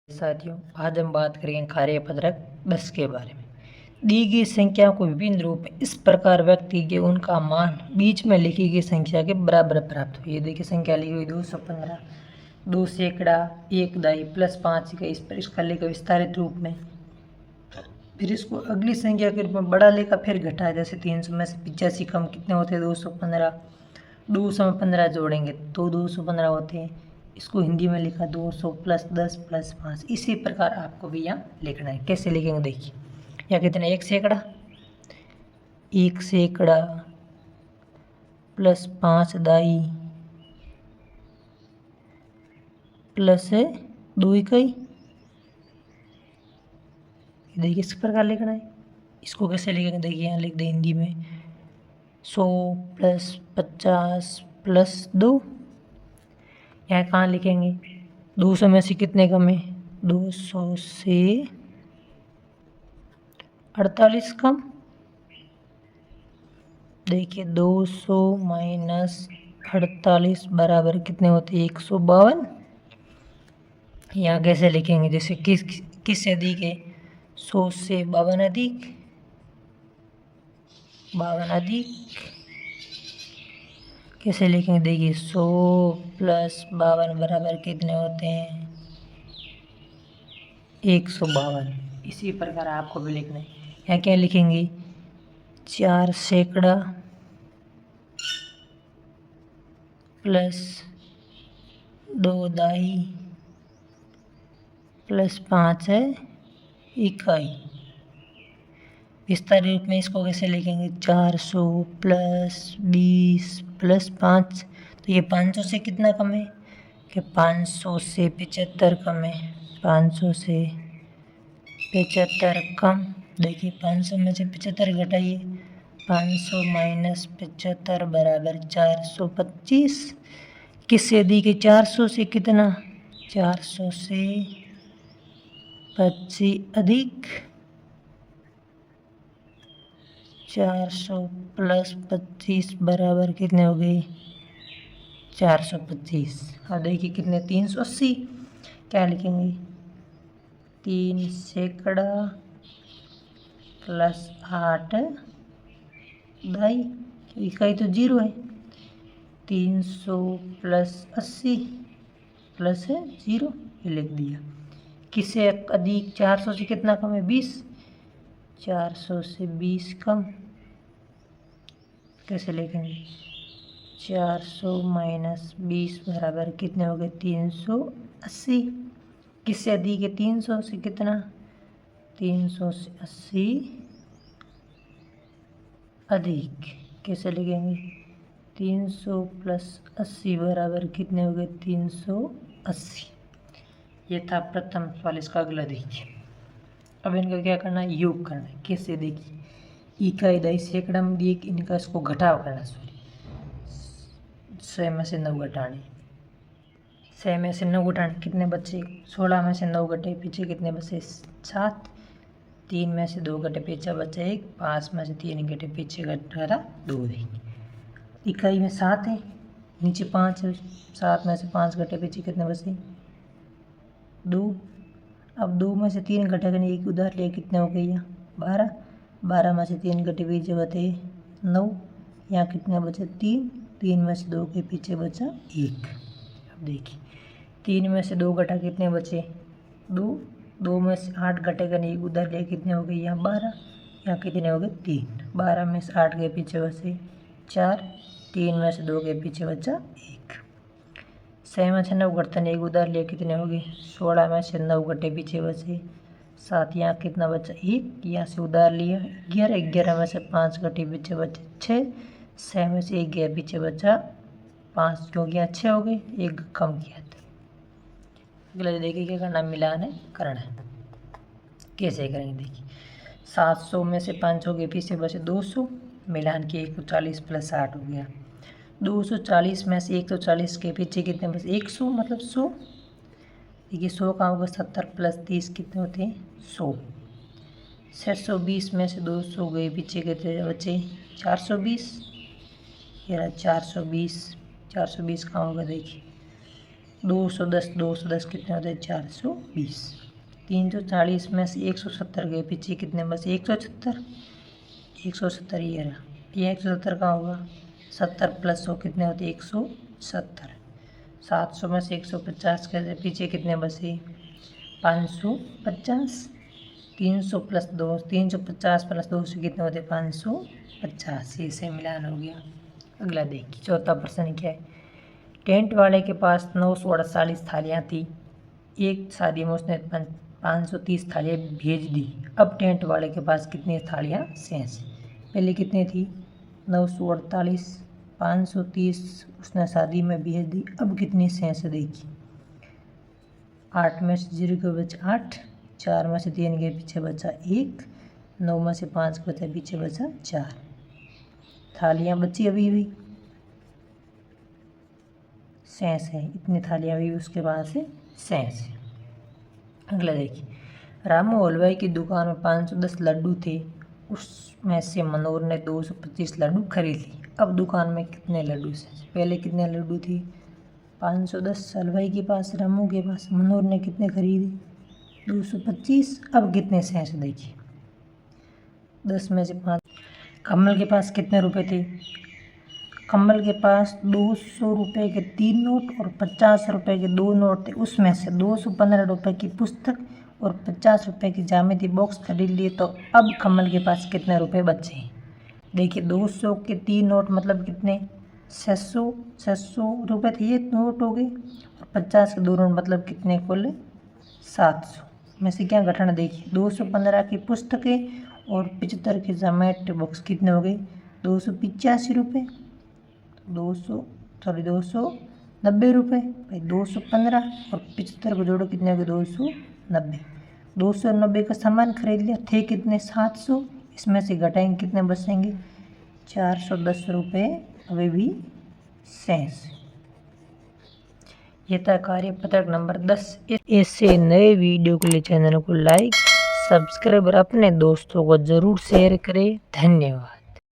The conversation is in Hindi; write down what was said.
साथियों, आज हम बात करेंगे कार्यपत्रक 10 के बारे में। दी गई संख्या को विभिन्न रूप में इस प्रकार व्यक्त कीजिए उनका मान बीच में लिखी गई संख्या के बराबर प्राप्त हुई। देखिए संख्या लिखी हुई 215, 2 सैकड़ा, 1 दाई प्लस 5 का इस पर इसका लेकर विस्तारित रूप में, फिर इसको अगली संख्या के रूप में बड़ा लेकर फिर घटाया। जैसे 300 में से 85 कम कितने होते हैं? 215। 200 में 15 जोड़ेंगे तो 215 होते हैं। इसको हिंदी में लिखा 200 प्लस 10 प्लस 5। इसी प्रकार आपको भी यहाँ लिखना है। कैसे लिखेंगे देखिए, यहाँ कितने? 1 सैकड़ा, 1 सैकड़ा प्लस 5 दाई प्लस 2 इकाई। देखिए इस प्रकार लिखना है। इसको कैसे लिखेंगे देखिए, यहाँ लिख दें हिंदी में 100 प्लस 50 प्लस 2। यहाँ कहाँ लिखेंगे? 200 में से कितने कम है? 200 से 48 कम। देखिए 200 माइनस 48 बराबर कितने होते हैं? 152। यहाँ कैसे लिखेंगे? जैसे किस अधिक है? 100 से 52 अधिक, 52 अधिक। कैसे लिखेंगे देखिए, 100 प्लस 52 बराबर कितने होते हैं? 152। इसी प्रकार आपको भी लिखना है। यहाँ क्या लिखेंगे? 4 सैकड़ा प्लस 2 दाई प्लस 5 इकाई। विस्तार रूप में इसको कैसे लिखेंगे? 400 प्लस 20 प्लस 5। तो ये 500 से कितना कम है? कि 500 से 75 कम है। 500 से 75 कम। देखिए 500 में से 75 घटाइए, 500 माइनस 75 बराबर 425। किससे दी कि 400 से कितना? 400 से 25 अधिक 400 प्लस 25 बराबर कितने हो गए? 425। अब देखिए कितने? 380। क्या लिखेंगे? 3 सैकड़ा प्लस 8 दाई, इकाई तो 0 है। 300 प्लस 80 प्लस 0, ये लिख दिया। किससे अधिक? 400 से कितना कम है? 20। 400 से 20 कम। कैसे लिखेंगे? 400 माइनस 20 बराबर कितने हो गए? 380। किससे अधिक है? 300 से कितना? 300 से 80 अधिक। कैसे लिखेंगे? 300 प्लस 80 बराबर कितने हो गए? 380। ये था प्रथम सवाल। इसका अगला देखिए। अब इनका क्या करना है? योग करना है। कैसे देखिए, इकाई दाई सैकड़ा में दिए, इनका इसको घटाव करना। सॉरी, 100 में से 9 घटाने। 6 में से 9 घटाने कितने बचे? 16 में से 9 घटे, पीछे कितने बचे? 7। 3 में से 2 घटे, पीछे बचे 1। 5 में से 3 घटे, पीछे घटा 2 देंगे। इकाई में 7 है, नीचे 5 है। 7 में से 5 घटे, पीछे कितने बचे? 2। अब 2 में से 3 घटेगा नहीं, एक उधार लिया, कितने हो गए? यहाँ 12। 12 में से 3 घटे, पीछे बचे 9। यहाँ कितने बचे? 3। 3 में से 2 के पीछे बचा 1। अब देखिए 3 में से 2 घटा, कितने बचे? 2। 2 में से 8 घटेगा नहीं, एक उधार लिया, कितने हो गए? यहाँ 12। यहाँ कितने हो गए? 3। 12 में से 8 के पीछे बचे 4। 3 में से 2 के पीछे बचा 1। 6 में से 9 घटता नहीं, एक उधार लिया, कितने हो गए? 16 में से 9 घटे, पीछे बचे 7। यहाँ कितना बचा? 1। यहाँ से उधार लिया 11। 11 में से 5 घटे, पीछे बचे 6। 6 में से 1 गया, पीछे बचा 5, क्योंकि यहाँ 6 हो गए, 1 कम किया था। अगला देखिए क्या करना? मिलान है करना है। कैसे करेंगे देखिए, 700 में से 5 हो गए, पीछे बचे 200। मिलान के 140 प्लस 60 हो गया। 240 में से 140 के पीछे कितने बचे? 100, मतलब 100। देखिए 100 का होगा 70 प्लस 30 कितने होते हैं? 100। 620 में से 200 गए, पीछे कितने बचे? 420। ये रहा 420। 420 कहाँ होगा? देखिए 210 कितने होते हैं 420। 340 में से 170 गए, पीछे कितने बचे 170 ये रहा। ये 170 कहाँ होगा 70 प्लस 100 कितने होते 170। 700 में से 150 के पीछे कितने बचे 550। 300 प्लस 2 350 प्लस 200 कितने होते 550। इसे मिलान हो गया। अगला देखिए चौथा प्रश्न क्या है। टेंट वाले के पास 948 थालियाँ थी। एक शादी में उसने 530 थालियाँ भेज दी। अब टेंट वाले के पास कितनी थालियाँ शेष। पहले कितनी थी 948, 530 उसने शादी में भेज दी। अब कितनी शेष देखी 8 में से 0 के बचा 8, 4 में से 3 के पीछे बचा 1, 9 में से 5 के बचा पीछे बचा 4 थालियाँ बची अभी भी शेष है। इतनी थालियाँ भी उसके पास से शेष है। अगला देखिए रामू हलवाई की दुकान में 510 लड्डू थे। उसमें से मनोहर ने 225 लड्डू खरीद लिए। अब दुकान में कितने लड्डू शेष। पहले कितने लड्डू थे 510 हलवाई के पास, रामू के पास। मनोहर ने कितने खरीदे 225। अब कितने शेष देखिए 10 में से 5। कमल के पास कितने रुपए थे। कमल के पास 200 रुपये के 3 नोट और 50 रुपये के 2 नोट थे। उसमें से 215 रुपये की पुस्तक और 50 रुपये की ज्यामिति बॉक्स खरीद लिए। तो अब कमल के पास कितने रुपए बचे। देखिए 200 के 3 नोट मतलब कितने 600 रुपये थे, ये नोट हो गए। और 50 के 2 नोट मतलब कितने कुल 700 में से क्या घटना देखिए 215 की पुस्तकें और 75 के ज्यामिति बॉक्स कितने हो गए 285 रुपये। 290 रुपये भाई 215 और 75 को जोड़ो कितने हो गए 290। 290 का सामान खरीद लिया, थे कितने 700। इसमें से घटाएंगे कितने बचेंगे 410 रुपये अभी भी शेष। यह था कार्यपत्रक नंबर 10। इससे नए वीडियो के लिए चैनल को लाइक सब्सक्राइब और अपने दोस्तों को ज़रूर शेयर करें। धन्यवाद।